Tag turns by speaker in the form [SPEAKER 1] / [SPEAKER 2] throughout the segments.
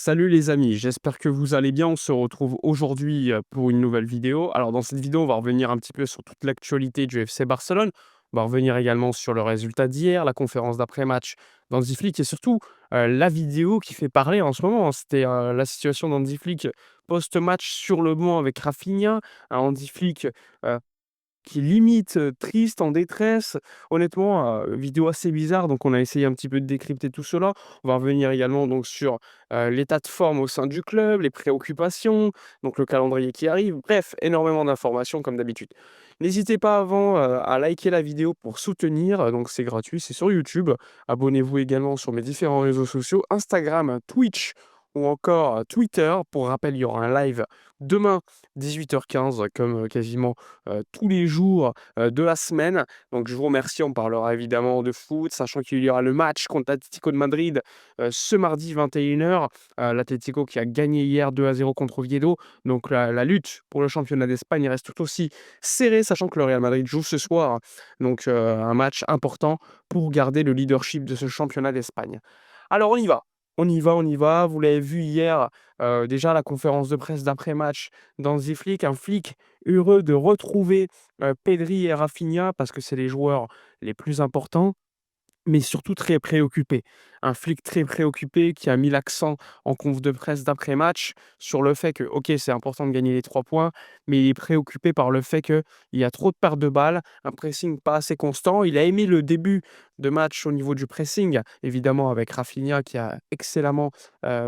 [SPEAKER 1] Salut les amis, j'espère que vous allez bien. On se retrouve aujourd'hui pour une nouvelle vidéo. Alors dans cette vidéo, on va revenir un petit peu sur toute l'actualité du FC Barcelone. On va revenir également sur le résultat d'hier, la conférence d'après-match d'Hansi Flick et surtout la vidéo qui fait parler en ce moment, hein. C'était la situation d'Hansi Flick post-match sur le banc avec Rafinha. Un Hansi Flick euh, qui est limite, triste, en détresse. Honnêtement, vidéo assez bizarre, donc on a essayé un petit peu de décrypter tout cela. On va revenir également donc sur, l'état de forme au sein du club, les préoccupations, donc le calendrier qui arrive. Bref, énormément d'informations comme d'habitude. N'hésitez pas avant, à liker la vidéo pour soutenir, donc c'est gratuit, c'est sur YouTube. Abonnez-vous également sur mes différents réseaux sociaux, Instagram, Twitch ou encore, Twitter. Pour rappel, il y aura un live demain 18h15 comme, quasiment tous les jours de la semaine. Donc je vous remercie, on parlera évidemment de foot, sachant qu'il y aura le match contre l'Atlético de Madrid ce mardi 21h. L'Atlético qui a gagné hier 2-0 contre Oviedo. Donc la lutte pour le championnat d'Espagne reste tout aussi serrée, sachant que le Real Madrid joue ce soir. Donc un match important pour garder le leadership de ce championnat d'Espagne. Alors on y va. On y va, on y va. Vous l'avez vu hier, déjà la conférence de presse d'après-match d'Hansi Flick, un Flick heureux de retrouver, Pedri et Rafinha parce que c'est les joueurs les plus importants. Mais surtout très préoccupé. Un flic très préoccupé qui a mis l'accent en conf de presse d'après-match sur le fait que, OK, c'est important de gagner les 3 points, mais il est préoccupé par le fait qu'il y a trop de pertes de balles, un pressing pas assez constant. Il a aimé le début de match au niveau du pressing, évidemment avec Rafinha qui a excellemment,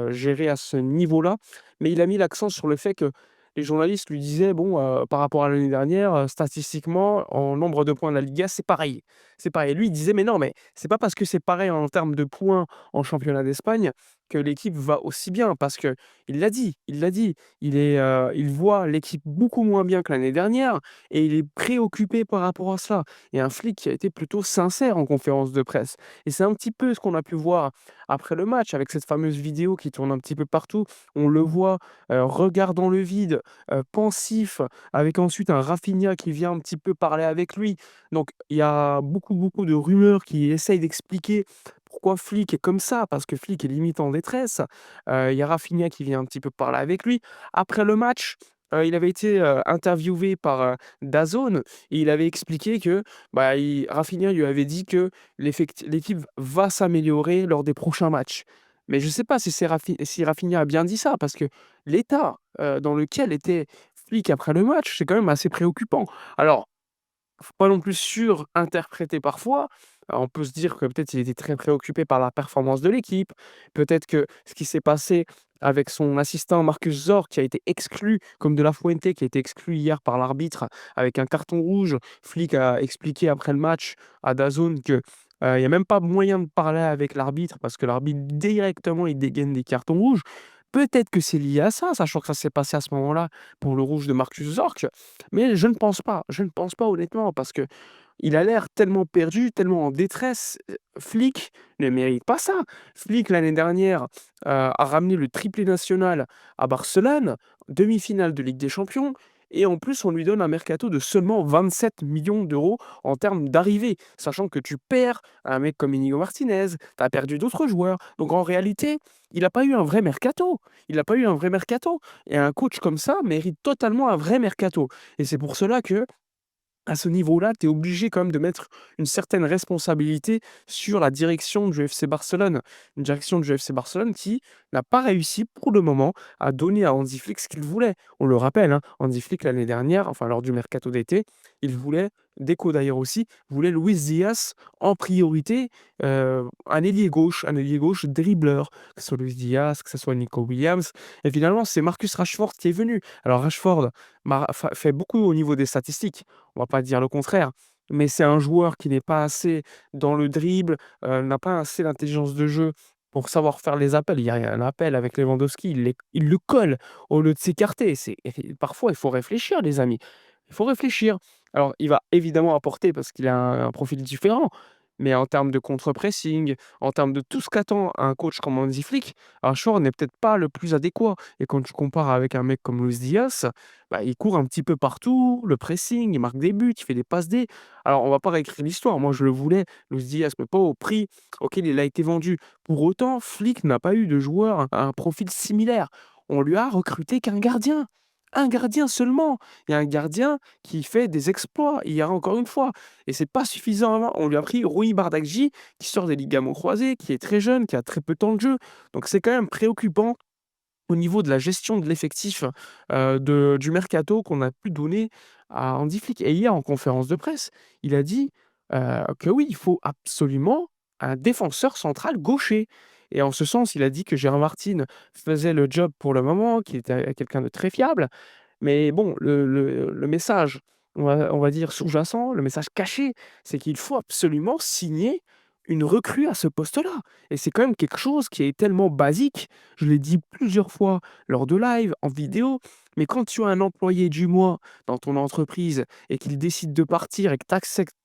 [SPEAKER 1] géré à ce niveau-là. Mais il a mis l'accent sur le fait que les journalistes lui disaient: «Bon, par rapport à l'année dernière, statistiquement, en nombre de points de la Liga, c'est pareil». C'est pareil. Lui, il disait: «Mais non, mais c'est pas parce que c'est pareil en termes de points en championnat d'Espagne que l'équipe va aussi bien». Parce que il l'a dit, il l'a dit. Il voit l'équipe beaucoup moins bien que l'année dernière et il est préoccupé par rapport à cela. Et un flic qui a été plutôt sincère en conférence de presse. Et c'est un petit peu ce qu'on a pu voir après le match avec cette fameuse vidéo qui tourne un petit peu partout. On le voit, regardant le vide, pensif, avec ensuite un Rafinha qui vient un petit peu parler avec lui. Donc il y a beaucoup, beaucoup de rumeurs qui essayent d'expliquer pourquoi Flick est comme ça, parce que Flick est limite en détresse. Il y a Rafinha qui vient un petit peu parler avec lui. Après le match, il avait été, interviewé par, DAZN et il avait expliqué que, bah, Rafinha lui avait dit que l'équipe va s'améliorer lors des prochains matchs. Mais je ne sais pas si Rafinha a bien dit ça, parce que l'état, dans lequel était Flick après le match, c'est quand même assez préoccupant. Alors faut pas non plus surinterpréter parfois. On peut se dire que peut-être il était très préoccupé par la performance de l'équipe. Peut-être que ce qui s'est passé avec son assistant Marcus Zor qui a été exclu, comme De La Fuente qui a été exclu hier par l'arbitre avec un carton rouge. Flick a expliqué après le match à DAZN que, il y a même pas moyen de parler avec l'arbitre parce que l'arbitre directement il dégaine des cartons rouges. Peut-être que c'est lié à ça, sachant que ça s'est passé à ce moment-là pour le rouge de Marcus Zorc. Mais je ne pense pas honnêtement parce que il a l'air tellement perdu, tellement en détresse. Flick ne mérite pas ça. Flick l'année dernière, a ramené le triplé national à Barcelone, demi-finale de Ligue des Champions et en plus on lui donne un mercato de seulement 27 millions d'euros en termes d'arrivée. Sachant que tu perds un mec comme Inigo Martinez, tu as perdu d'autres joueurs. Donc en réalité, il n'a pas eu un vrai mercato. Il n'a pas eu un vrai mercato et un coach comme ça mérite totalement un vrai mercato et c'est pour cela que à ce niveau-là, tu es obligé quand même de mettre une certaine responsabilité sur la direction du FC Barcelone. Une direction du FC Barcelone qui n'a pas réussi pour le moment à donner à Hansi Flick ce qu'il voulait. On le rappelle, hein, Hansi Flick l'année dernière, enfin lors du mercato d'été, il voulait, Deco d'ailleurs aussi, voulait Luis Diaz en priorité, un ailier gauche dribbleur, que ce soit Luis Diaz, que ce soit Nico Williams. Et finalement, c'est Marcus Rashford qui est venu. Alors Rashford fait beaucoup au niveau des statistiques, on va pas dire le contraire, mais c'est un joueur qui n'est pas assez dans le dribble, n'a pas assez l'intelligence de jeu pour savoir faire les appels. Il y a un appel avec Lewandowski, il le colle au lieu de s'écarter. Parfois, il faut réfléchir les amis, il faut réfléchir. Alors il va évidemment apporter parce qu'il a un profil différent, Mais en termes de contre-pressing, en termes de tout ce qu'attend un coach comme Hansi Flick, Rashford n'est peut-être pas le plus adéquat. Et quand tu compares avec un mec comme Luis Diaz, bah, il court un petit peu partout, le pressing, il marque des buts, il fait des passes D. Alors, on va pas réécrire l'histoire. Moi, je le voulais, Luis Diaz, mais pas au prix auquel il a été vendu. Pour autant, Flick n'a pas eu de joueur à un profil similaire. On lui a recruté qu'un gardien. Un gardien seulement. Il y a un gardien qui fait des exploits, hier encore une fois. Et c'est pas suffisant, hein. On lui a pris Rui Bardghji, qui sort des ligaments croisés, qui est très jeune, qui a très peu de temps de jeu. Donc c'est quand même préoccupant au niveau de la gestion de l'effectif, du mercato qu'on a pu donner à Hansi Flick. Et hier, en conférence de presse, il a dit, que oui, il faut absolument un défenseur central gaucher. Et en ce sens, il a dit que Gérard Martin faisait le job pour le moment, qu'il était quelqu'un de très fiable. Mais bon, le message, on va dire sous-jacent, le message caché, c'est qu'il faut absolument signer une recrue à ce poste-là. Et c'est quand même quelque chose qui est tellement basique. Je l'ai dit plusieurs fois lors de live, en vidéo, mais quand tu as un employé du mois dans ton entreprise et qu'il décide de partir et que tu acceptes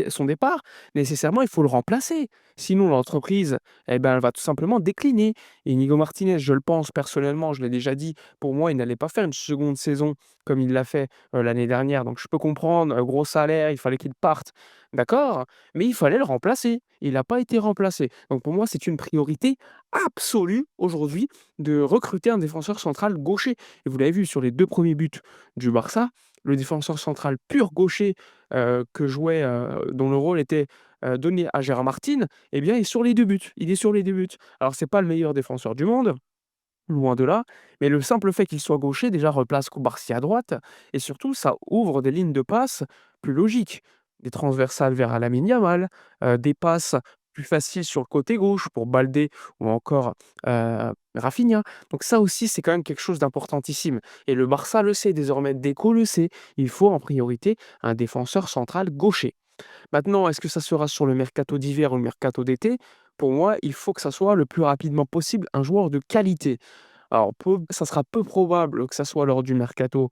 [SPEAKER 1] son départ, nécessairement, il faut le remplacer. Sinon, l'entreprise, eh ben, elle va tout simplement décliner. Et Inigo Martinez, je le pense personnellement, je l'ai déjà dit, pour moi, il n'allait pas faire une seconde saison comme il l'a fait, l'année dernière. Donc je peux comprendre, gros salaire, il fallait qu'il parte, d'accord, mais il fallait le remplacer. Il n'a pas été remplacé. Donc pour moi, c'est une priorité absolue aujourd'hui de recruter un défenseur central gaucher. Et vous l'avez vu sur les 2 premiers buts du Barça, le défenseur central pur gaucher, que jouait, dont le rôle était, donné à Gérard Martin, eh bien, est sur les 2 buts. Il est sur les 2 buts. Alors c'est pas le meilleur défenseur du monde, loin de là, mais le simple fait qu'il soit gaucher déjà replace Cubarsí à droite et surtout ça ouvre des lignes de passe plus logiques. Des transversales vers Lamine Yamal, des passes plus faciles sur le côté gauche pour Baldé ou encore, Rafinha. Donc ça aussi, c'est quand même quelque chose d'importantissime et le Barça le sait désormais, Deco le sait, il faut en priorité un défenseur central gaucher. Maintenant, est-ce que ça sera sur le mercato d'hiver ou le mercato d'été? Pour moi, il faut que ça soit le plus rapidement possible un joueur de qualité. Alors ça sera peu probable que ça soit lors du mercato,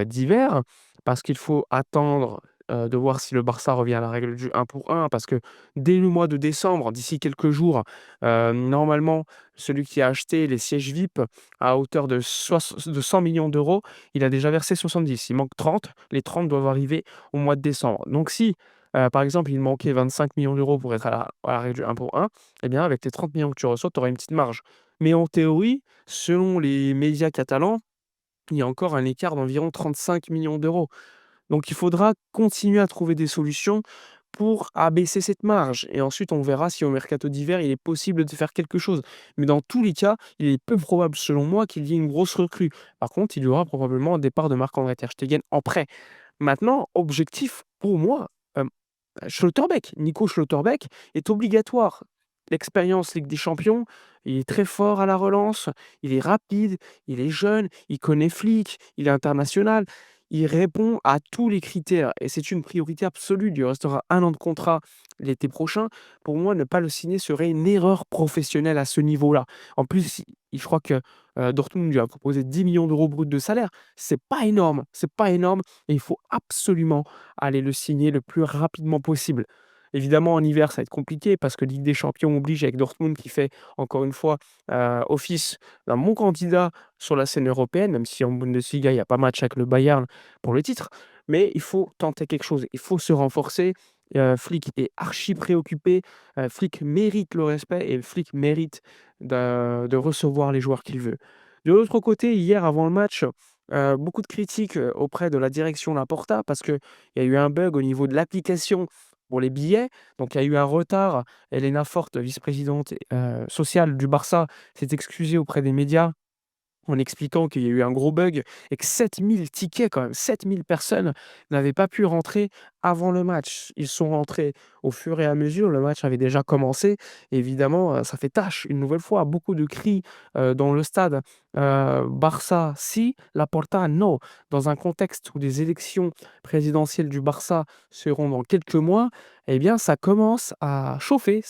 [SPEAKER 1] d'hiver, parce qu'il faut attendre, de voir si le Barça revient à la règle du 1 pour 1, parce que dès le mois de décembre, d'ici quelques jours, normalement, celui qui a acheté les sièges VIP à hauteur de 100 millions d'euros, il a déjà versé 70. Il manque 30. Les 30 doivent arriver au mois de décembre. Donc si, par exemple, il manquait 25 millions d'euros pour être à la règle du 1 pour 1, eh bien avec les 30 millions que tu reçois, tu auras une petite marge. Mais en théorie, selon les médias catalans, il y a encore un écart d'environ 35 millions d'euros. Donc il faudra continuer à trouver des solutions pour abaisser cette marge et ensuite on verra si au mercato d'hiver, il est possible de faire quelque chose. Mais dans tous les cas, il est peu probable selon moi qu'il y ait une grosse recrue. Par contre, il y aura probablement un départ de Marc-André ter Stegen en prêt. Maintenant, objectif pour moi, Schlotterbeck, Nico Schlotterbeck est obligatoire. L'expérience Ligue des Champions, il est très fort à la relance, il est rapide, il est jeune, il connaît Flick, il est international. Il répond à tous les critères et c'est une priorité absolue. Il lui restera 1 an de contrat l'été prochain. Pour moi, ne pas le signer serait une erreur professionnelle à ce niveau-là. En plus, je crois que, Dortmund lui a proposé 10 millions d'euros bruts de salaire. C'est pas énorme et il faut absolument aller le signer le plus rapidement possible. Évidemment, en hiver, ça va être compliqué parce que Ligue des Champions oblige avec Dortmund qui fait, encore une fois, office d'un bon candidat sur la scène européenne, même si en Bundesliga, il y a pas match avec le Bayern pour le titre. Mais il faut tenter quelque chose, il faut se renforcer. Flick est archi préoccupé, Flick mérite le respect et Flick mérite de recevoir les joueurs qu'il veut. De l'autre côté, hier, avant le match, beaucoup de critiques, auprès de la direction Laporta parce qu'il y a eu un bug au niveau de l'application pour les billets. Donc il y a eu un retard. Elena Forte, vice-présidente, sociale du Barça, s'est excusée auprès des médias en expliquant qu'il y a eu un gros bug et que 7 000 tickets quand même, 7 000 personnes n'avaient pas pu rentrer avant le match. Ils sont rentrés au fur et à mesure, le match avait déjà commencé. Évidemment, ça fait tâche une nouvelle fois, beaucoup de cris, dans le stade, Barça si, Laporta no. Dans un contexte où les élections présidentielles du Barça seront dans quelques mois, eh bien ça commence à chauffer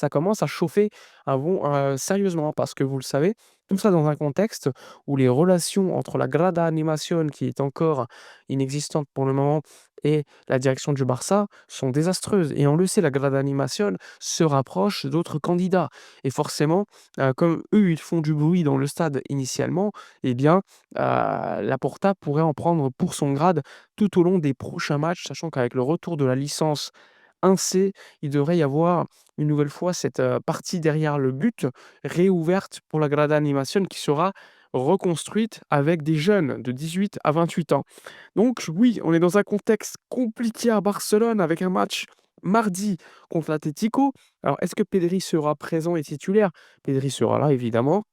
[SPEAKER 1] sérieusement parce que vous le savez, Tout ça dans un contexte où les relations entre la Grada Animation, qui est encore inexistante pour le moment, et la direction du Barça sont désastreuses. Et on le sait, la Grada Animation se rapproche d'autres candidats. Et forcément, comme eux, ils font du bruit dans le stade initialement, eh bien, Laporta pourrait en prendre pour son grade tout au long des prochains matchs, sachant qu'avec le retour de la licence 1C, il devrait y avoir une nouvelle fois cette, partie derrière le but réouverte pour la Grada Animation qui sera reconstruite avec des jeunes de 18 à 28 ans. Donc oui, on est dans un contexte compliqué à Barcelone avec un match mardi contre l'Atlético. Alors est-ce que Pedri sera présent et titulaire? Pedri sera là évidemment.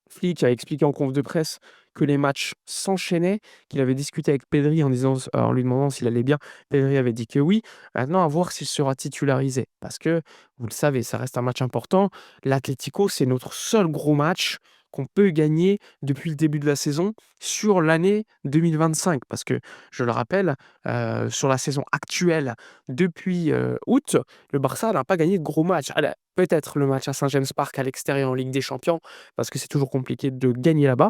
[SPEAKER 1] Flick a expliqué en conf de presse que les matchs s'enchaînaient, qu'il avait discuté avec Pedri en lui demandant s'il allait bien. Pedri avait dit que oui. Maintenant, à voir s'il sera titularisé. Parce que, vous le savez, ça reste un match important. L'Atlético, c'est notre seul gros match qu'on peut gagner depuis le début de la saison sur l'année 2025. Parce que, je le rappelle, sur la saison actuelle, depuis août, le Barça n'a pas gagné de gros matchs. Peut-être le match à Saint-James Park à l'extérieur en Ligue des Champions, parce que c'est toujours compliqué de gagner là-bas.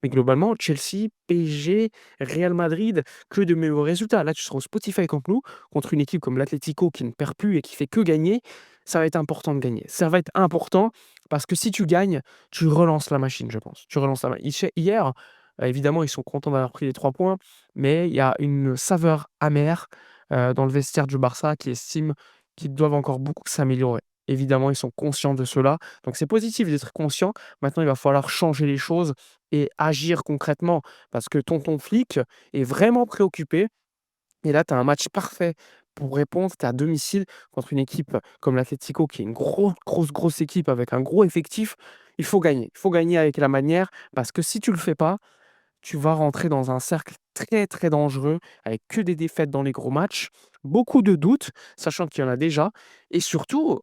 [SPEAKER 1] Mais globalement, Chelsea, PSG, Real Madrid, que de meilleurs résultats. Là, tu seras au Spotify Camp Nou contre une équipe comme l'Atlético qui ne perd plus et qui fait que gagner. Ça va être important de gagner. Ça va être important parce que si tu gagnes, tu relances la machine, je pense. Tu relances la machine. Hier, évidemment, ils sont contents d'avoir pris les 3 points, mais il y a une saveur amère dans le vestiaire du Barça qui estime qu'ils doivent encore beaucoup s'améliorer. Évidemment, ils sont conscients de cela. Donc c'est positif d'être conscient. Maintenant, il va falloir changer les choses et agir concrètement parce que tonton Flick est vraiment préoccupé et là, tu as un match parfait pour répondre. Tu es à domicile contre une équipe comme l'Atlético qui est une grosse équipe avec un gros effectif. Il faut gagner. Il faut gagner avec la manière parce que si tu le fais pas, tu vas rentrer dans un cercle très, très dangereux avec que des défaites dans les gros matchs, beaucoup de doutes, sachant qu'il y en a déjà et surtout,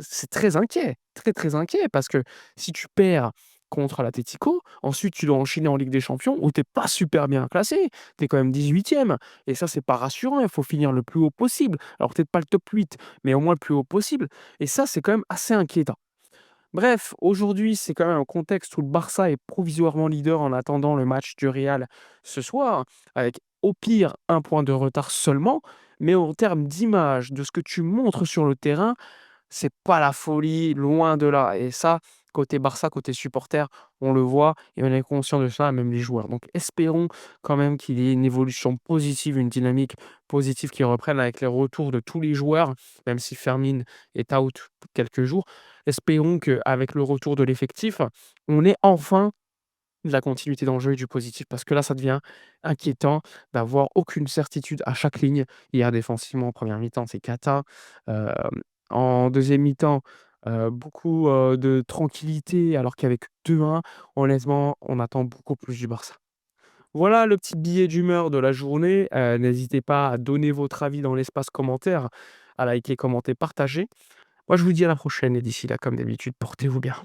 [SPEAKER 1] c'est très inquiet, très, très inquiet parce que si tu perds contre l'Atlético, ensuite tu dois enchaîner en Ligue des Champions où tu es pas super bien classé. Tu es quand même 18e et ça, c'est pas rassurant. Il faut finir le plus haut possible. Alors peut-être pas le top 8, mais au moins le plus haut possible et ça, c'est quand même assez inquiétant. Bref, aujourd'hui, c'est quand même un contexte où le Barça est provisoirement leader en attendant le match du Real ce soir, avec au pire un point de retard seulement. Mais en termes d'image, de ce que tu montres sur le terrain, c'est pas la folie, loin de là. Et ça, côté Barça, côté supporter, on le voit et on est conscient de ça, même les joueurs. Donc espérons quand même qu'il y ait une évolution positive, une dynamique positive qui reprenne avec les retours de tous les joueurs, même si Fermin est out pour quelques jours. Espérons qu'avec le retour de l'effectif, on ait enfin de la continuité dans le jeu et du positif parce que là, ça devient inquiétant d'avoir aucune certitude à chaque ligne. Hier, défensivement, en première mi-temps, c'est cata. Hem, En deuxième mi-temps, beaucoup, de tranquillité alors qu'avec 2-1, honnêtement, on attend beaucoup plus du Barça. Voilà le petit billet d'humeur de la journée. N'hésitez pas à donner votre avis dans l'espace commentaire, à liker, commenter, partager. Moi, je vous dis à la prochaine et d'ici là, comme d'habitude, portez-vous bien.